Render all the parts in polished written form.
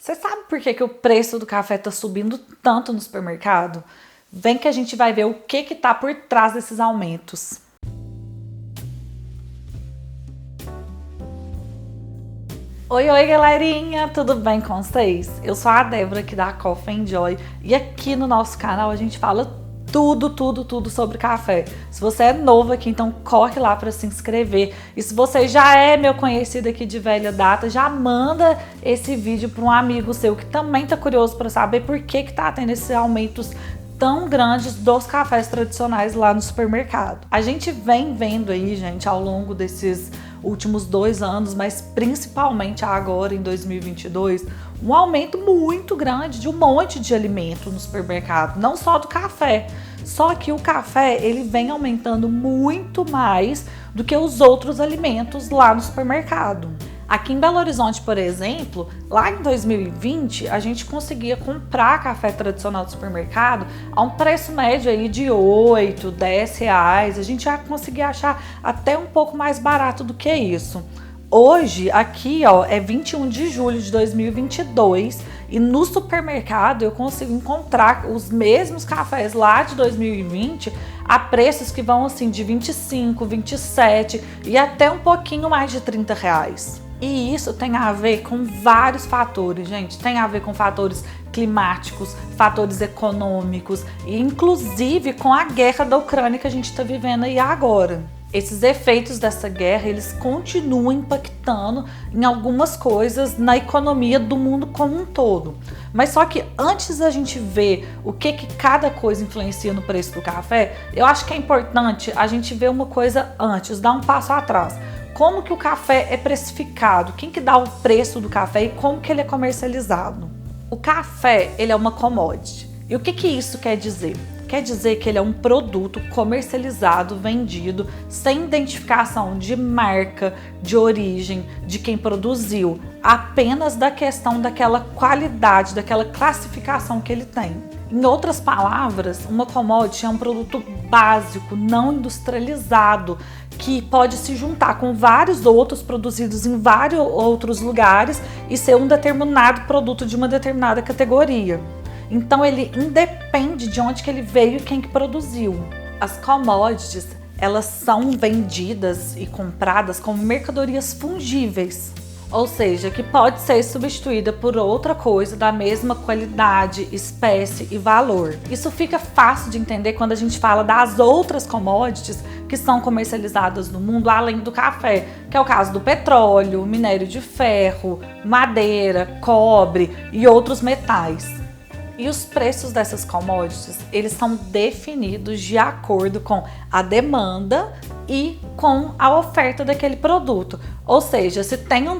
Você sabe por que o preço do café está subindo tanto no supermercado? Vem que a gente vai ver o que está por trás desses aumentos. Oi, galerinha! Tudo bem com vocês? Eu sou a Débora aqui da Coffee Joy e aqui no nosso canal a gente fala tudo sobre café. Se você é novo aqui, então corre lá para se inscrever. E se você já é meu conhecido aqui de velha data, já manda esse vídeo para um amigo seu que também tá curioso para saber por que tá tendo esses aumentos tão grandes dos cafés tradicionais lá no supermercado. A gente vem vendo aí, gente, ao longo desses últimos 2 anos, mas principalmente agora em 2022, um aumento muito grande de um monte de alimento no supermercado, não só do café. Só que o café, ele vem aumentando muito mais do que os outros alimentos lá no supermercado. Aqui em Belo Horizonte, por exemplo, lá em 2020, a gente conseguia comprar café tradicional do supermercado a um preço médio aí de 8, 10 reais. A gente já conseguia achar até um pouco mais barato do que isso. Hoje, aqui, ó, é 21 de julho de 2022 e no supermercado eu consigo encontrar os mesmos cafés lá de 2020 a preços que vão assim de 25, 27 e até um pouquinho mais de 30 reais. E isso tem a ver com vários fatores, gente. Tem a ver com fatores climáticos, fatores econômicos e inclusive com a guerra da Ucrânia que a gente está vivendo aí agora. Esses efeitos dessa guerra, eles continuam impactando em algumas coisas na economia do mundo como um todo. Mas só que antes da gente ver o que cada coisa influencia no preço do café, eu acho que é importante a gente ver uma coisa antes, dar um passo atrás. Como que o café é precificado? Quem que dá o preço do café e como que ele é comercializado? O café, ele é uma commodity. E o que isso quer dizer? Quer dizer que ele é um produto comercializado, vendido, sem identificação de marca, de origem, de quem produziu, apenas da questão daquela qualidade, daquela classificação que ele tem. Em outras palavras, uma commodity é um produto básico, não industrializado, que pode se juntar com vários outros produzidos em vários outros lugares e ser um determinado produto de uma determinada categoria. Então ele independe de onde que ele veio e quem que produziu. As commodities, elas são vendidas e compradas como mercadorias fungíveis, ou seja, que pode ser substituída por outra coisa da mesma qualidade, espécie e valor. Isso fica fácil de entender quando a gente fala das outras commodities que são comercializadas no mundo além do café, que é o caso do petróleo, minério de ferro, madeira, cobre e outros metais. E os preços dessas commodities, eles são definidos de acordo com a demanda e com a oferta daquele produto. Ou seja, se tem um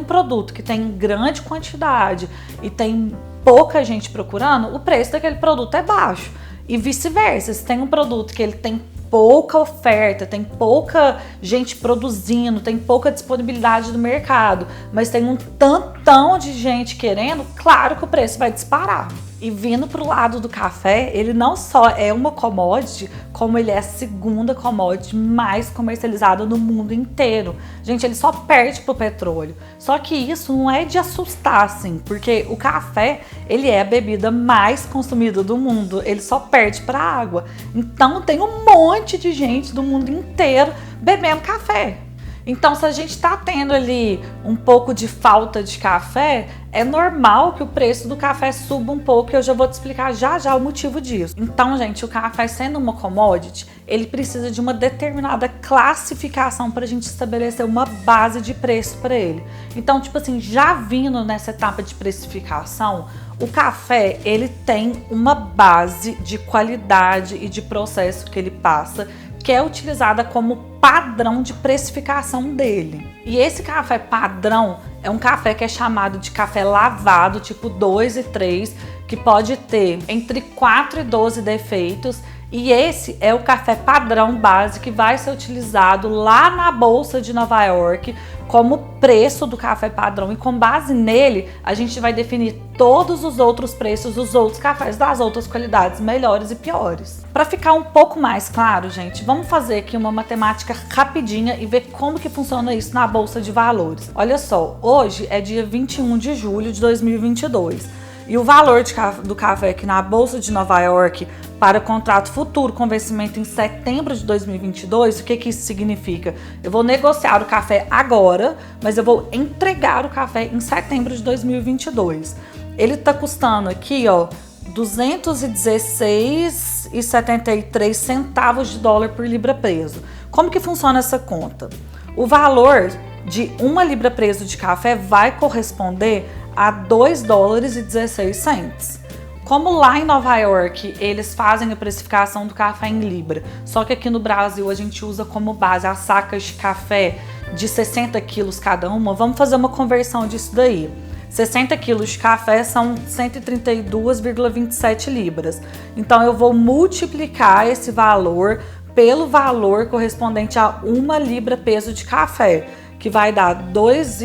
produto que tem grande quantidade e tem pouca gente procurando, o preço daquele produto é baixo. E vice-versa, se tem um produto que ele tem pouca oferta, tem pouca gente produzindo, tem pouca disponibilidade do mercado, mas tem um tantão de gente querendo, claro que o preço vai disparar. E vindo pro lado do café, ele não só é uma commodity, como ele é a segunda commodity mais comercializada no mundo inteiro. Gente, ele só perde pro petróleo. Só que isso não é de assustar, assim, porque o café, ele é a bebida mais consumida do mundo, ele só perde pra água. Então tem um monte de gente do mundo inteiro bebendo café. Então, se a gente está tendo ali um pouco de falta de café, é normal que o preço do café suba um pouco e eu já vou te explicar já o motivo disso. Então, gente, o café sendo uma commodity, ele precisa de uma determinada classificação para a gente estabelecer uma base de preço para ele. Então, tipo assim, já vindo nessa etapa de precificação, o café, ele tem uma base de qualidade e de processo que ele passa, que é utilizada como padrão de precificação dele. E esse café padrão é um café que é chamado de café lavado, tipo 2 e 3, que pode ter entre 4 e 12 defeitos E esse é o café padrão base que vai ser utilizado lá na Bolsa de Nova York como preço do café padrão. E com base nele, a gente vai definir todos os outros preços dos outros cafés das outras qualidades, melhores e piores. Para ficar um pouco mais claro, gente, vamos fazer aqui uma matemática rapidinha e ver como que funciona isso na Bolsa de Valores. Olha só, hoje é dia 21 de julho de 2022. E o valor do café aqui na Bolsa de Nova York para contrato futuro com vencimento em setembro de 2022, o que isso significa? Eu vou negociar o café agora, mas eu vou entregar o café em setembro de 2022. Ele tá custando aqui, ó, 216,73 centavos de dólar por libra peso. Como que funciona essa conta? O valor de uma libra peso de café vai corresponder a 2 dólares e 16 cents. Como lá em Nova York eles fazem a precificação do café em libra, só que aqui no Brasil a gente usa como base as sacas de café de 60 quilos cada uma, vamos fazer uma conversão disso daí. 60 quilos de café são 132,27 libras. Então eu vou multiplicar esse valor pelo valor correspondente a uma libra peso de café, que vai dar 2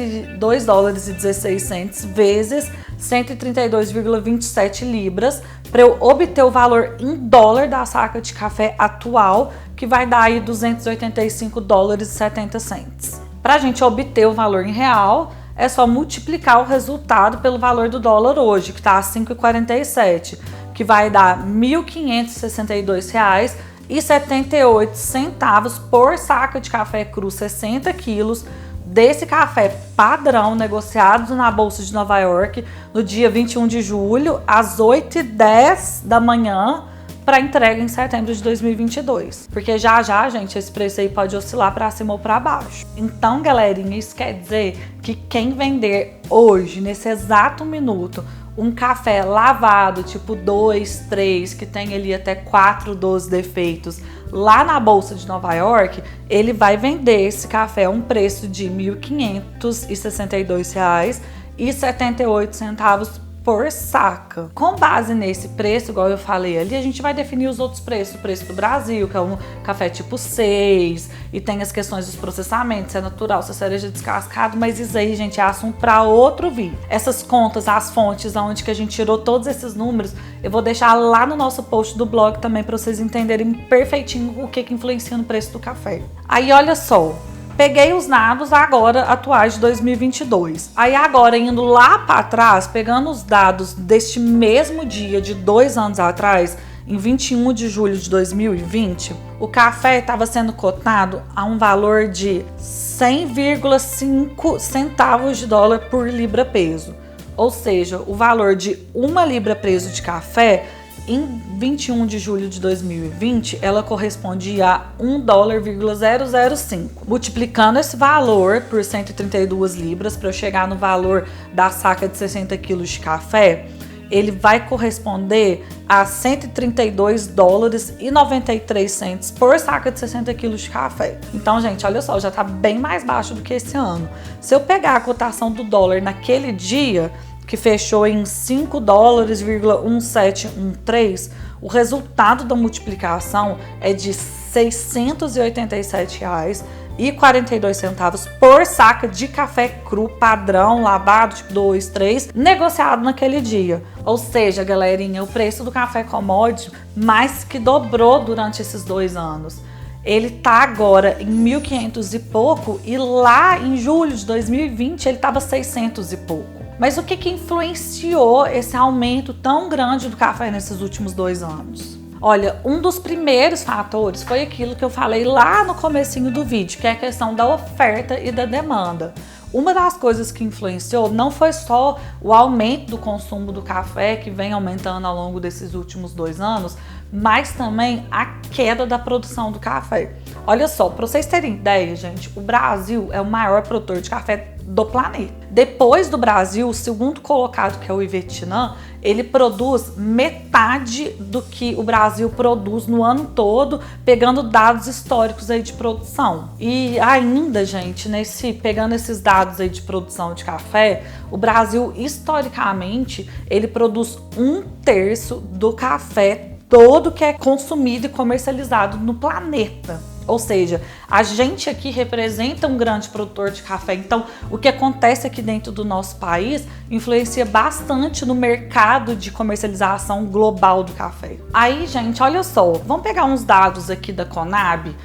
dólares e 16 cents vezes 132,27 libras, para eu obter o valor em dólar da saca de café atual, que vai dar aí 285 dólares e 70 cents. Para a gente obter o valor em real, é só multiplicar o resultado pelo valor do dólar hoje, que está a 5,47, que vai dar R$ 1.562,78 por saca de café cru 60 quilos, desse café padrão negociado na Bolsa de Nova York no dia 21 de julho, às 8h10 da manhã, para entrega em setembro de 2022. Porque já, gente, esse preço aí pode oscilar para cima ou para baixo. Então, galerinha, isso quer dizer que quem vender hoje, nesse exato minuto, um café lavado, tipo 2, 3, que tem ali até 4, 12 defeitos, lá na Bolsa de Nova York, ele vai vender esse café a um preço de R$ 1.562,78 por saca. Com base nesse preço, igual eu falei ali, a gente vai definir os outros preços. O preço do Brasil, que é um café tipo 6, e tem as questões dos processamentos, se é natural, se é cereja descascado, mas isso aí, gente, é assunto para outro vídeo. Essas contas, as fontes, onde que a gente tirou todos esses números, eu vou deixar lá no nosso post do blog também para vocês entenderem perfeitinho o que influencia no preço do café. Aí, olha só. Peguei os dados agora atuais de 2022. Aí agora, indo lá para trás, pegando os dados deste mesmo dia de 2 anos atrás, em 21 de julho de 2020, o café estava sendo cotado a um valor de 100,5 centavos de dólar por libra peso. Ou seja, o valor de uma libra peso de café em 21 de julho de 2020, ela correspondia a 1 dólar,005. Multiplicando esse valor por 132 libras para eu chegar no valor da saca de 60 quilos de café, ele vai corresponder a 132 dólares e 93 cents por saca de 60 quilos de café. Então, gente, olha só, já tá bem mais baixo do que esse ano. Se eu pegar a cotação do dólar naquele dia, que fechou em 5 dólares,1713, o resultado da multiplicação é de R$ 687,42 por saca de café cru padrão, lavado, tipo 2, 3, negociado naquele dia. Ou seja, galerinha, o preço do café commodity mais que dobrou durante esses 2 anos. Ele tá agora em 1.500 e pouco, e lá em julho de 2020 ele tava 600 e pouco. Mas o que influenciou esse aumento tão grande do café nesses últimos 2 anos? Olha, um dos primeiros fatores foi aquilo que eu falei lá no comecinho do vídeo, que é a questão da oferta e da demanda. Uma das coisas que influenciou não foi só o aumento do consumo do café, que vem aumentando ao longo desses últimos 2 anos, mas também a queda da produção do café. Olha só, para vocês terem ideia, gente, o Brasil é o maior produtor de café do planeta. Depois do Brasil, o segundo colocado, que é o Vietnã, ele produz metade do que o Brasil produz no ano todo, pegando dados históricos aí de produção. E ainda, gente, pegando esses dados aí de produção de café, o Brasil, historicamente, ele produz 1/3 do café todo que é consumido e comercializado no planeta. Ou seja, a gente aqui representa um grande produtor de café, então o que acontece aqui dentro do nosso país influencia bastante no mercado de comercialização global do café. Aí, gente, olha só, vamos pegar uns dados aqui da Conab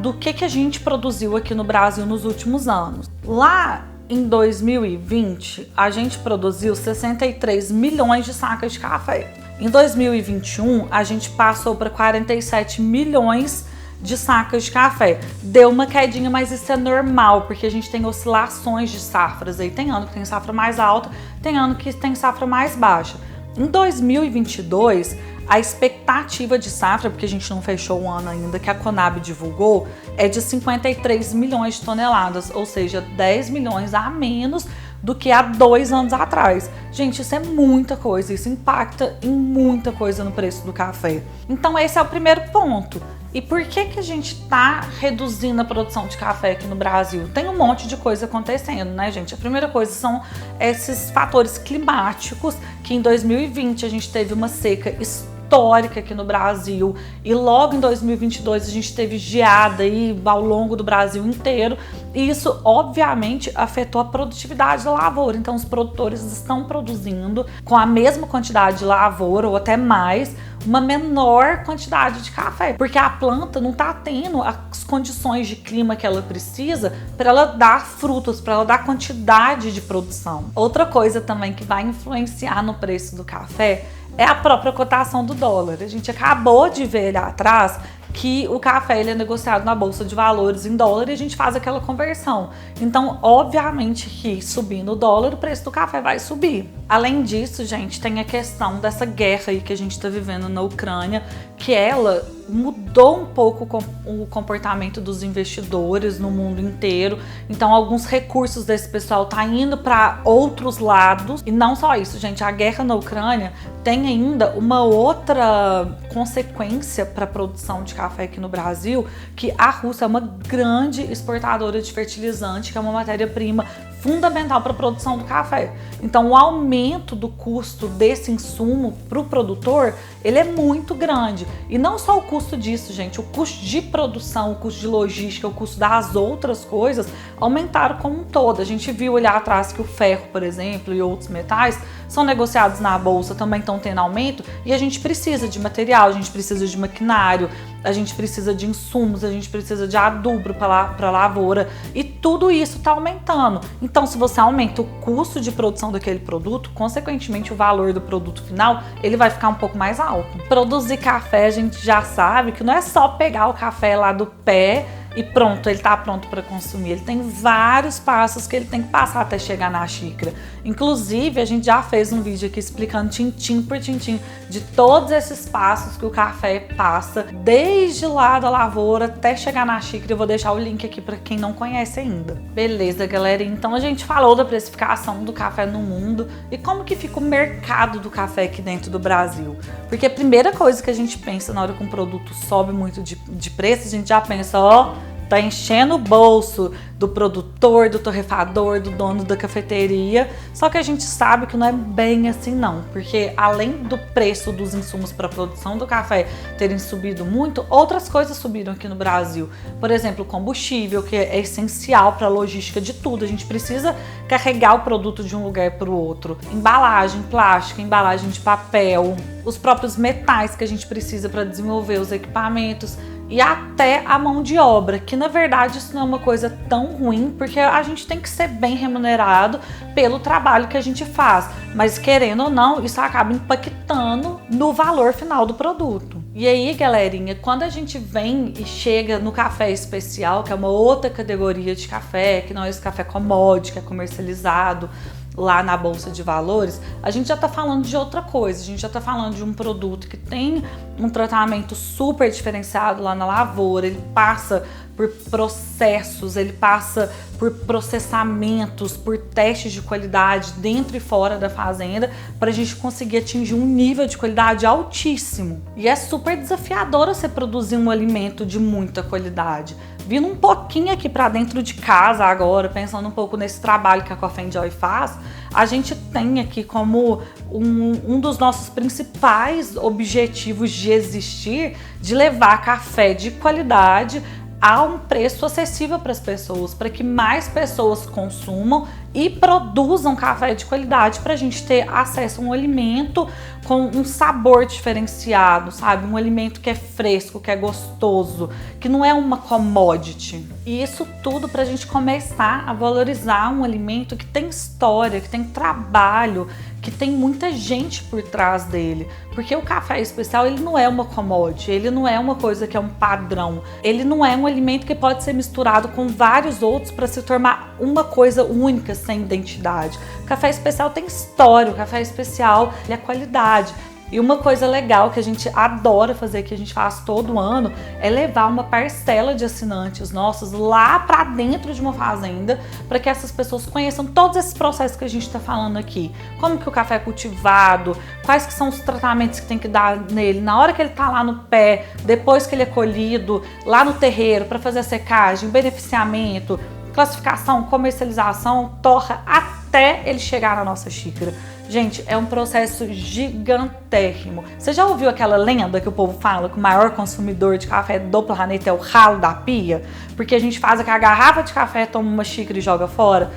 do que a gente produziu aqui no Brasil nos últimos anos. Lá em 2020, a gente produziu 63 milhões de sacas de café. Em 2021, a gente passou para 47 milhões de sacas de café. Deu uma quedinha, mas isso é normal, porque a gente tem oscilações de safras. Aí tem ano que tem safra mais alta, tem ano que tem safra mais baixa. Em 2022, a expectativa de safra, porque a gente não fechou o ano ainda, que a Conab divulgou, é de 53 milhões de toneladas, ou seja, 10 milhões a menos do que há 2 anos atrás. Gente, isso é muita coisa, isso impacta em muita coisa no preço do café. Então esse é o primeiro ponto. E por que a gente está reduzindo a produção de café aqui no Brasil? Tem um monte de coisa acontecendo, né, gente? A primeira coisa são esses fatores climáticos, que em 2020 a gente teve uma seca histórica aqui no Brasil e logo em 2022 a gente teve geada aí ao longo do Brasil inteiro e isso obviamente afetou a produtividade da lavoura. Então os produtores estão produzindo com a mesma quantidade de lavoura ou até mais, uma menor quantidade de café, porque a planta não está tendo as condições de clima que ela precisa para ela dar frutos, para ela dar quantidade de produção. Outra coisa também que vai influenciar no preço do café é a própria cotação do dólar. A gente acabou de ver ali atrás que o café ele é negociado na Bolsa de Valores em dólar e a gente faz aquela conversão. Então, obviamente que subindo o dólar, o preço do café vai subir. Além disso, gente, tem a questão dessa guerra aí que a gente está vivendo na Ucrânia, que ela mudou um pouco o comportamento dos investidores no mundo inteiro. Então, alguns recursos desse pessoal tá indo para outros lados. E não só isso, gente, a guerra na Ucrânia tem ainda uma outra consequência para a produção de café aqui no Brasil, que a Rússia é uma grande exportadora de fertilizante, que é uma matéria-prima fundamental para a produção do café. Então, o aumento do custo desse insumo para o produtor, ele é muito grande. E não só o custo disso, gente, o custo de produção, o custo de logística, o custo das outras coisas aumentaram como um todo. A gente viu ali atrás que o ferro, por exemplo, e outros metais são negociados na bolsa, também estão tendo aumento, e a gente precisa de material, a gente precisa de maquinário, a gente precisa de insumos, a gente precisa de adubo para a lavoura, e tudo isso está aumentando. Então, se você aumenta o custo de produção daquele produto, consequentemente o valor do produto final, ele vai ficar um pouco mais alto. Produzir café, a gente já sabe que não é só pegar o café lá do pé e pronto, ele está pronto para consumir. Ele tem vários passos que ele tem que passar até chegar na xícara. Inclusive, a gente já fez um vídeo aqui explicando tintim por tintim de todos esses passos que o café passa, desde lá da lavoura até chegar na xícara. Eu vou deixar o link aqui para quem não conhece ainda. Beleza, galera? Então a gente falou da precificação do café no mundo e como que fica o mercado do café aqui dentro do Brasil. Porque a primeira coisa que a gente pensa na hora que um produto sobe muito de preço, a gente já pensa, ó, tá enchendo o bolso do produtor, do torrefador, do dono da cafeteria. Só que a gente sabe que não é bem assim não, porque além do preço dos insumos para a produção do café terem subido muito, outras coisas subiram aqui no Brasil. Por exemplo, o combustível, que é essencial para a logística de tudo. A gente precisa carregar o produto de um lugar para o outro. Embalagem plástica, embalagem de papel, os próprios metais que a gente precisa para desenvolver os equipamentos, e até a mão de obra, que na verdade isso não é uma coisa tão ruim, porque a gente tem que ser bem remunerado pelo trabalho que a gente faz, mas querendo ou não, isso acaba impactando no valor final do produto. E aí, galerinha, quando a gente vem e chega no café especial, que é uma outra categoria de café, que não é esse café commodity, que é comercializado lá na Bolsa de Valores, a gente já tá falando de outra coisa, a gente já tá falando de um produto que tem um tratamento super diferenciado lá na lavoura, ele passa por processos, ele passa por processamentos, por testes de qualidade dentro e fora da fazenda, para a gente conseguir atingir um nível de qualidade altíssimo. E é super desafiador você produzir um alimento de muita qualidade. Vindo um pouquinho aqui para dentro de casa agora, pensando um pouco nesse trabalho que a Coffee & Joy faz, a gente tem aqui como um dos nossos principais objetivos de existir, de levar café de qualidade a um preço acessível para as pessoas, para que mais pessoas consumam e produzam café de qualidade para a gente ter acesso a um alimento com um sabor diferenciado, sabe? Um alimento que é fresco, que é gostoso, que não é uma commodity. E isso tudo para a gente começar a valorizar um alimento que tem história, que tem trabalho, que tem muita gente por trás dele. Porque o café especial, ele não é uma commodity, ele não é uma coisa que é um padrão. Ele não é um alimento que pode ser misturado com vários outros para se tornar uma coisa única, sem identidade. O café especial tem história, o café especial é qualidade. E uma coisa legal que a gente adora fazer, que a gente faz todo ano, é levar uma parcela de assinantes nossos lá para dentro de uma fazenda, para que essas pessoas conheçam todos esses processos que a gente está falando aqui. Como que o café é cultivado, quais que são os tratamentos que tem que dar nele, na hora que ele está lá no pé, depois que ele é colhido, lá no terreiro, para fazer a secagem, beneficiamento, classificação, comercialização, torra, até ele chegar na nossa xícara. Gente, é um processo gigantérrimo. Você já ouviu aquela lenda que o povo fala que o maior consumidor de café do planeta é o ralo da pia? Porque a gente faz aquela garrafa de café, toma uma xícara e joga fora?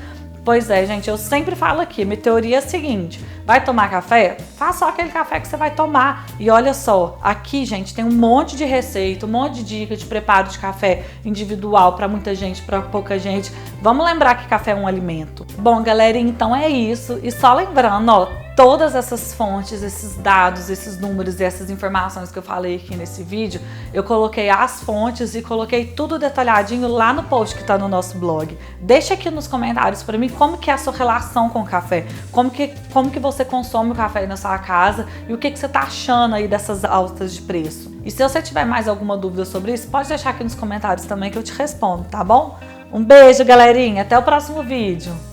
Pois é, gente, eu sempre falo aqui, minha teoria é a seguinte: vai tomar café? Faz só aquele café que você vai tomar. E olha só, aqui, gente, tem um monte de receita, um monte de dica de preparo de café individual para muita gente, para pouca gente. Vamos lembrar que café é um alimento. Bom, galera, então é isso. E só lembrando, ó, todas essas fontes, esses dados, esses números e essas informações que eu falei aqui nesse vídeo, eu coloquei as fontes e coloquei tudo detalhadinho lá no post que tá no nosso blog. Deixa aqui nos comentários para mim como que é a sua relação com o café, como que você consome o café aí na sua casa e o que você tá achando aí dessas altas de preço. E se você tiver mais alguma dúvida sobre isso, pode deixar aqui nos comentários também que eu te respondo, tá bom? Um beijo, galerinha, até o próximo vídeo.